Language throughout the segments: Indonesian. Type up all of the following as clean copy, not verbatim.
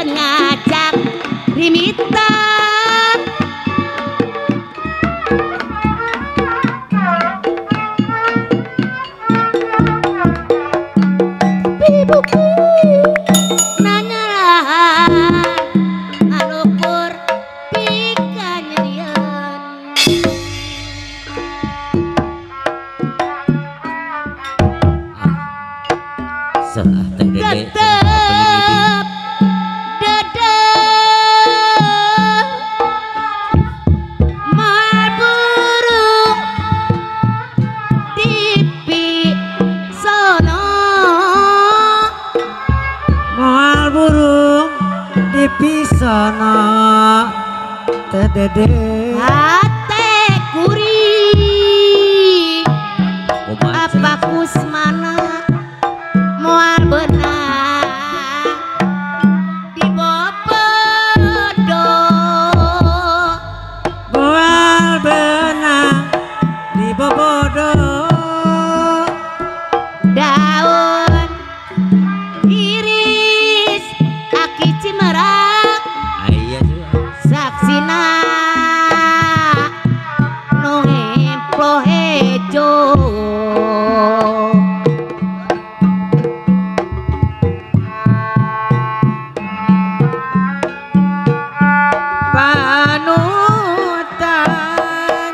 ngajak rimita bibuku nanyaran ngalukur pika nyerian salah teh dede tetep dede mal burung dipi sono mal burung di pisana teh dede hate kuri apa kusmana moal benang di bobodo moal benang di bobodo daun iris aki cimerak aya juga saksina nu hemplo hejo panutan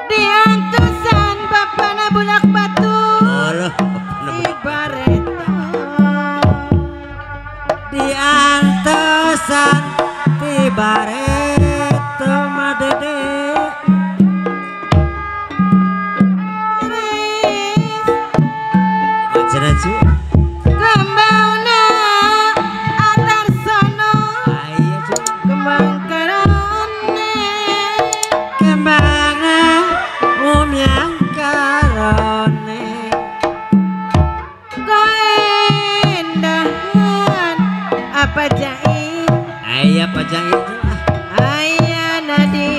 diantusan bapana bulak batu Allah ibareto diantosan tibareto mah dede macana cu kembangna antar sono aya cu kembang karone kembangna umyang karone koendahan apa jahit aya pajang itu aya nadi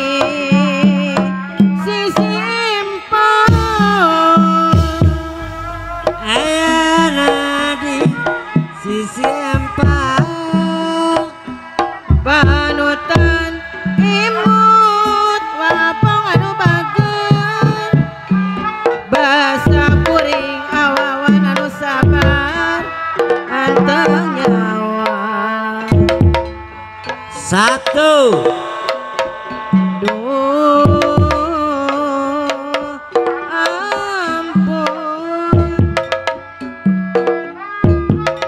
sisi empon aya nadi sisi empang panutan imut wapong anu bageun basa kuring awawan anu sabar anteng nyawa satu duh ampun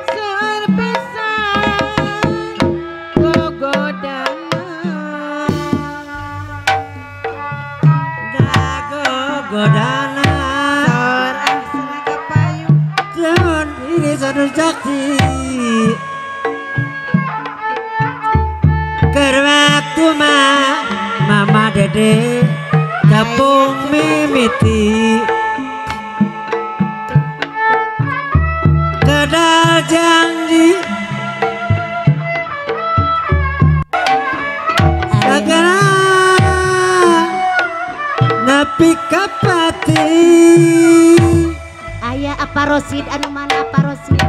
serpisan gogodana dago godana sorang seraka payung jangan ini satu jakti keur waktu mama dede tepung mimiti kedal janji segala nepi kapati aya apa Rosid anu mana apa Rosid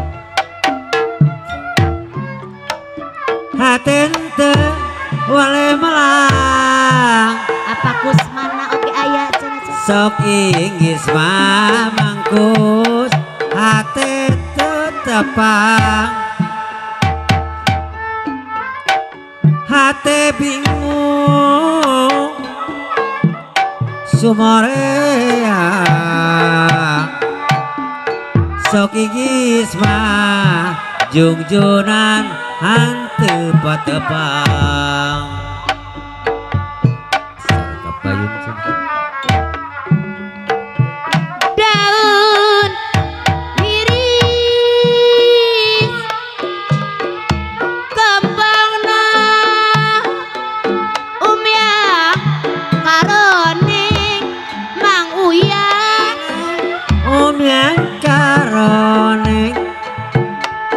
hatente wale melang apa kusmana oke aya cenah sok inggis mah mangkus hate tetepang hate bingung sumorea sok inggis mah jungjunan hanteu patepang sareng payung daun iris kembangna umyang karoning mang uyang yang karoning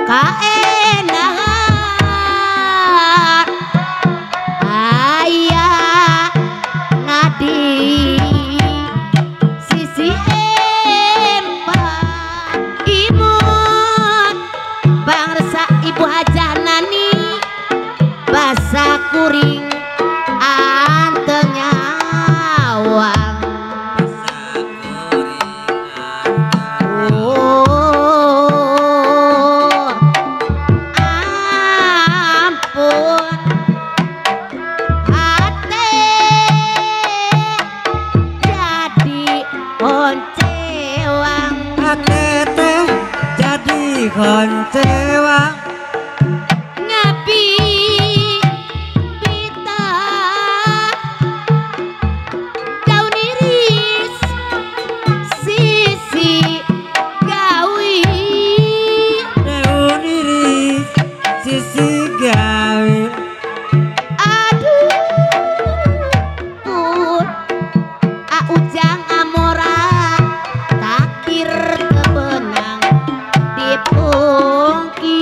kaendahan sewang ngapi pita daun iris sisi gawi daun iris sisi gawe aduh pun ujang amora takdir kebenang dipungki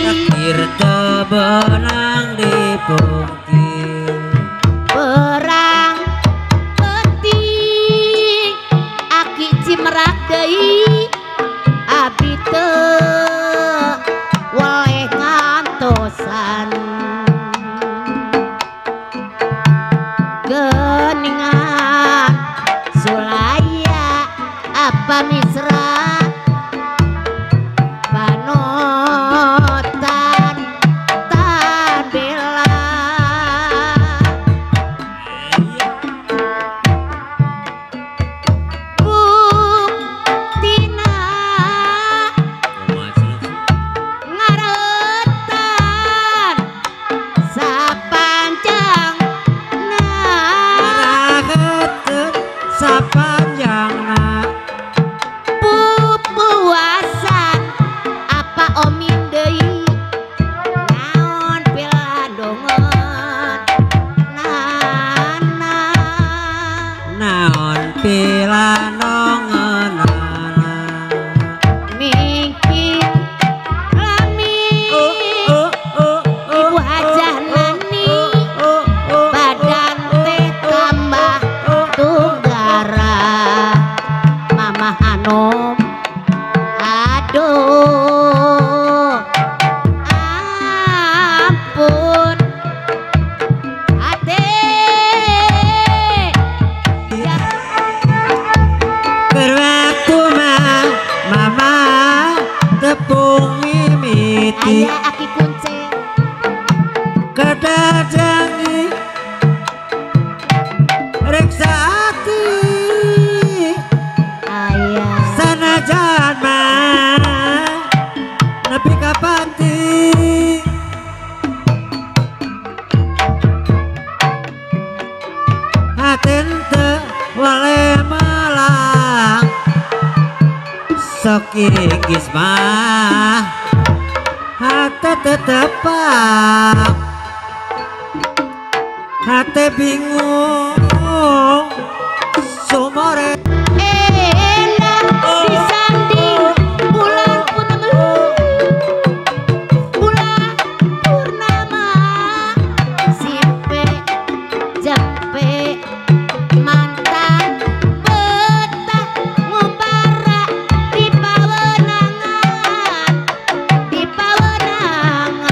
takdir tebenang dipungkir perang penting aki cimerak deui abdi teu waleh ngantosan geningan sulaya apa misra panotan tan bela buktina ngaretan sapanjang raheteun sapanjangna pupuasan apa omin deui naon piladongan nana naon pilanongeunana mingkin lami ibu hajah nani badan teh tambah tunggara mama hanom aduh ampun ate ya berwaktu mah mama tepung mimiti aya aki kuncen kadadangi reksa ati aya sanajan mah nepi ka panti haten teu waleh melang sok kikis mah hate tetepak hate bingung sumore enak disanding bulan purnama bulan purnama simpe jempe mantan betah ngumbara di pawenangan di pawenangan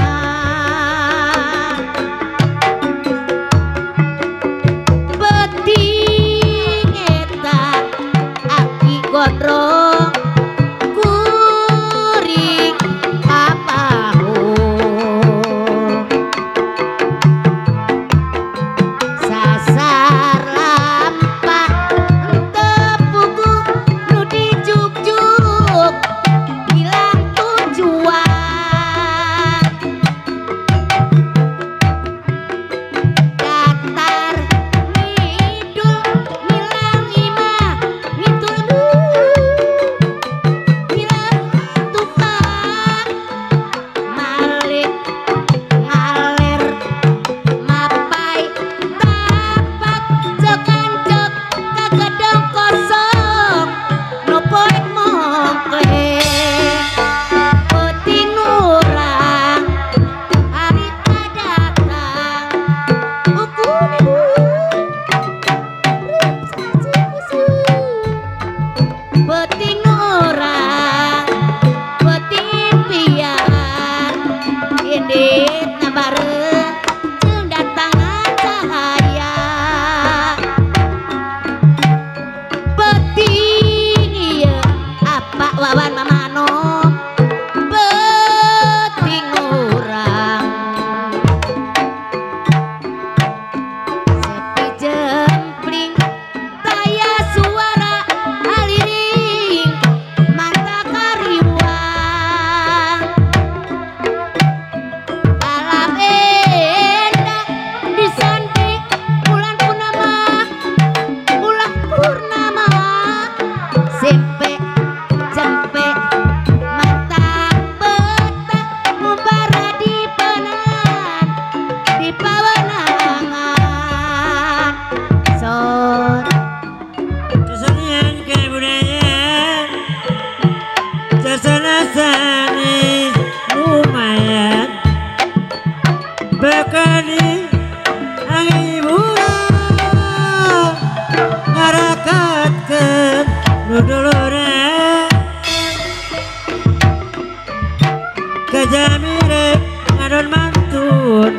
aja mirip ngadon mantun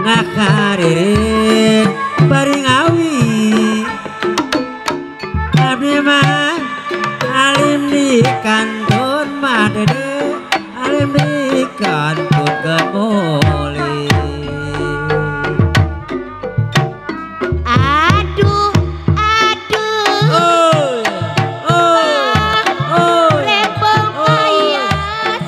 ngakaririn bari ngawi abdi mah alim di kantun mah dede alim di kantun gemuli Aduh, aduh, rempong kayas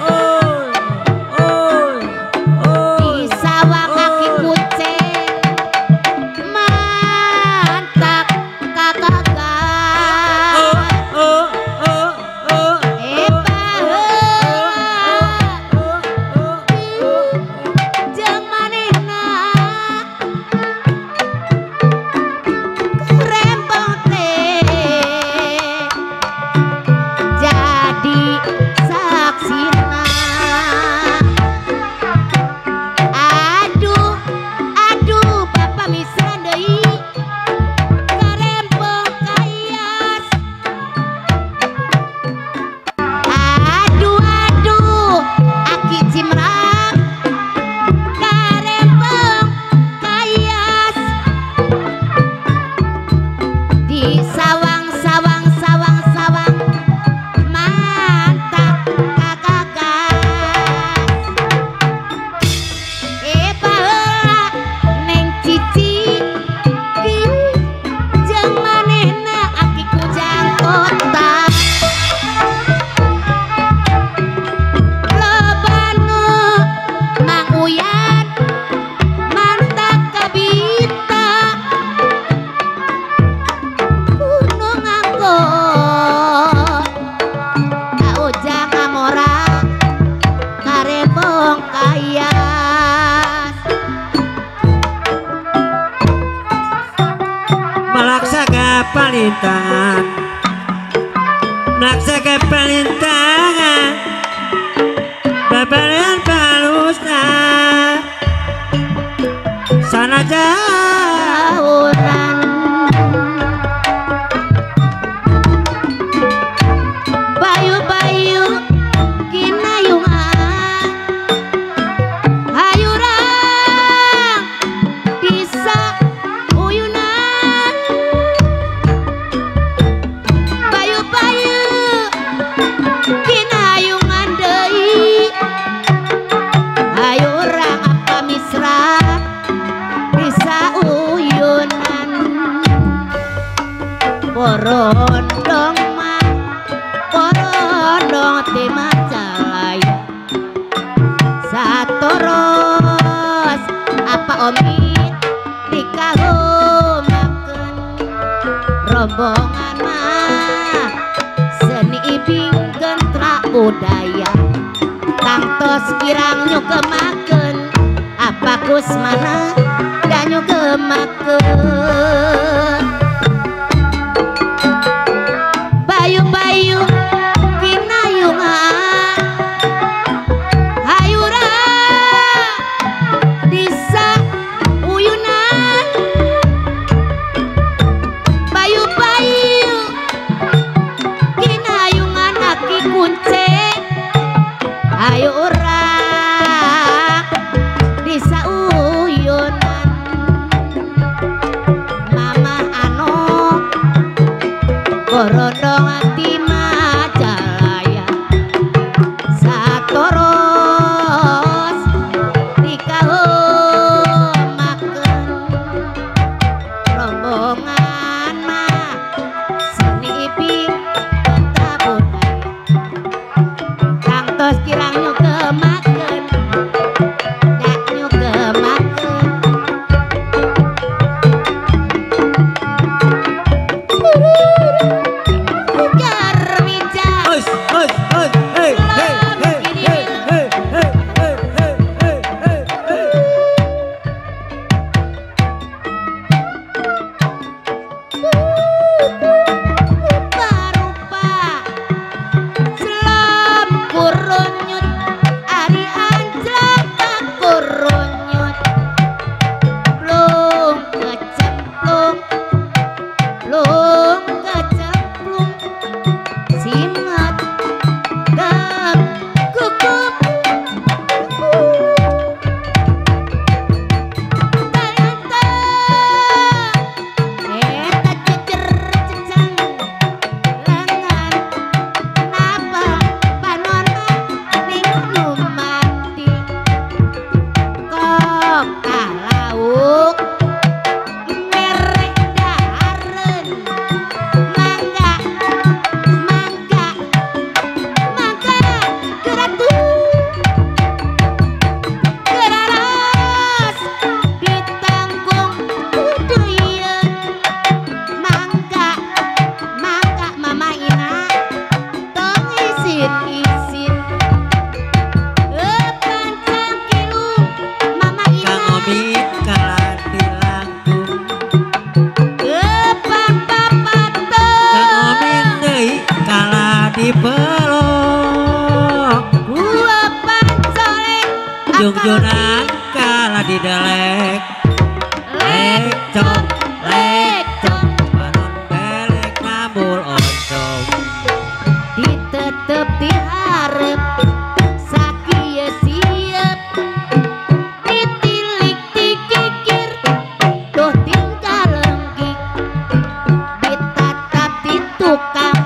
di sawah kaki kucing mantap kagagan jeung manehna rempong teh jadi saksina aduh aduh Bapak Misran deui karempong kayas aduh aduh Aki Cimrang karempong kayas di sawang sawang sawang sawang mantap kagagas baheula neng cici jeung manehna Aki Kujang Kota lobanu Mang Uyat mantap kabita Gunung Angkot Kaujang Amora karempong kayas Malaksaga palintangan Malaksaga palintangan Babalian palusna Sanaja Tauran bayu-bayu kinayungan hayurang bisa uyunan bayu-bayu kinayungan deui hayurang apa misra bisa uyunan porondong mah porondong ti Majalaya satoros apa omit dikahumakeun rombongan mah seni ibing gentra budaya tangtos kirang nyugemakeun apa kusmana da nyugemakeun bayu-bayu kinayungan hayurang disa uyunan bayu-bayu kinayungan Aki Kunceng hayurang disa uyunan Mama Ano borondong ati Majalaya satoros dikahumakeun rombongan mah seni iping kota budaya tangtos kirang nyugemakeun da nyugemakeun rupa selam kurun nyut ari junjunan kala didelek lek cok panon belek ngambul oncom ditetep diharep sakieu siep ditilik dikikir tuh tingkah lenggik ditatap di tukang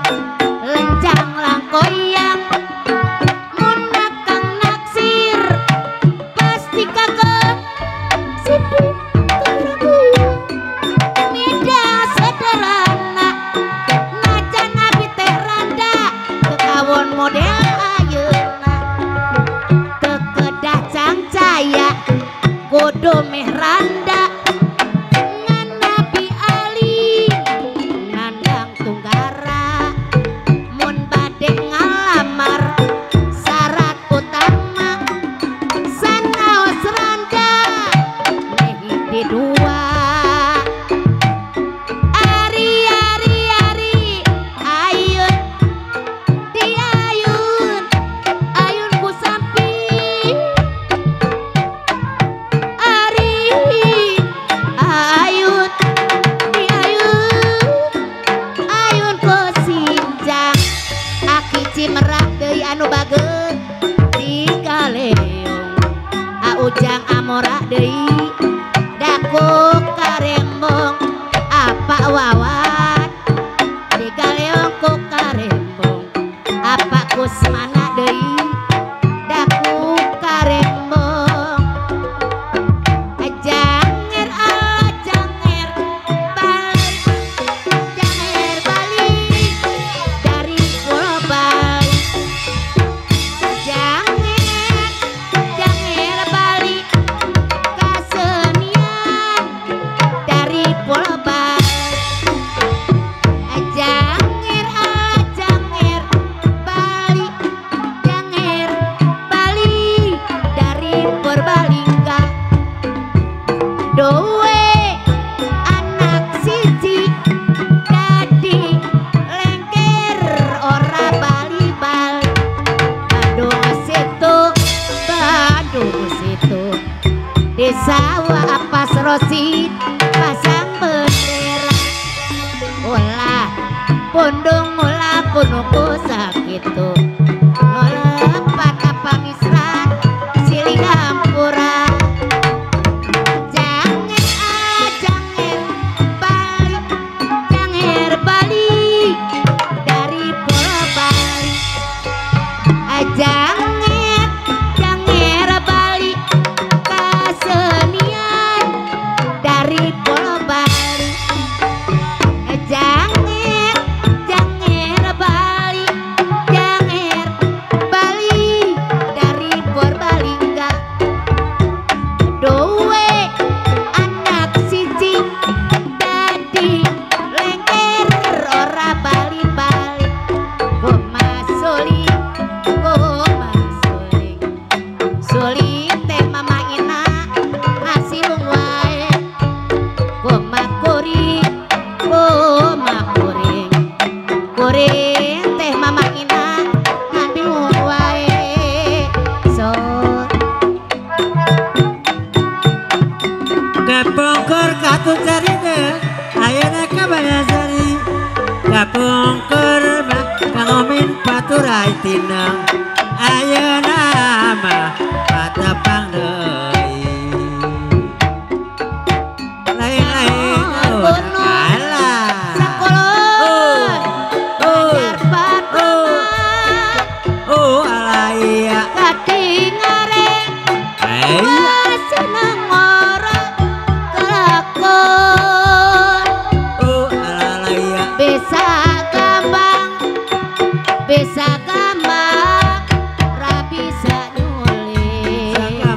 lenjang langkoyang mun akang naksir pasti kagak sedih terguyur mida sederhana najan abi teh randa kekawon model ayeuna teu kedah cangcaya kudu meh randa ngan Nabi Ali nandang tunggara mun bade ngalamar syarat utama sanaos randa nehi di dua ari ayun di ayun ku samping ari ayun di ayun ku sinjang aki cimerak deui anu bageut di galeong ujang amora deui daku karembong apa wawat di galeong ku karembong apa kusmana deui daku karembong janger janger balik dari Pulau Bali janger balik kasenian dari Pulau Bali janger balik dari Purbalingga doe anak siji dadi lengker ora bali-bali Bandung situ di sawah apa serosit pasang bendera ulah pundung ulah punuku sakitu ngolepat apa misran silih hampura janger balik dari Pulau Bali janger balik kasenian dari Pulau Bali janger balik dari Purbalingga doe anak siji dadi lengker ora bali-bali suling teh mama ina ngasilung wae kuring teh mama ina ngandung wae so kapungkur katu carita ayeuna ka Banasari kapungkur kangomin paturai tinang ayeuna mah patepang deui lain-lain alah sakolot ajar patama alaya katingare seneng ora kelakon alaya bisa gampang ra bisa nulis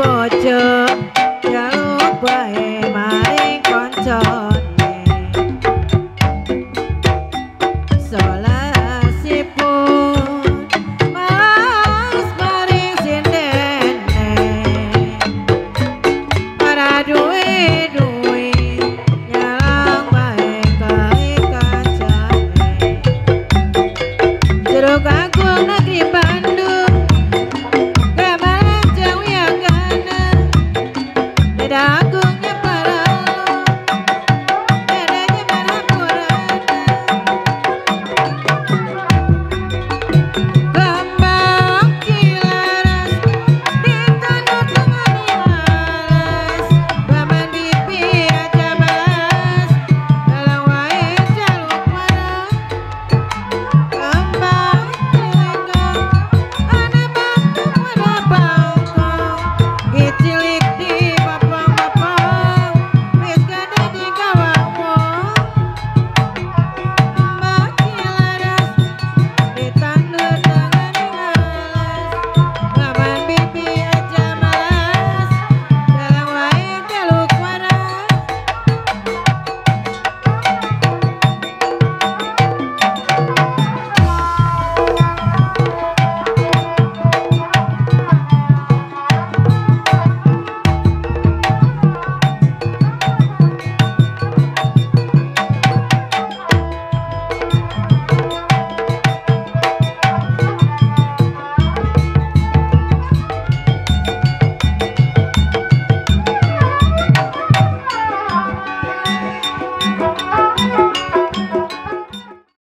bojo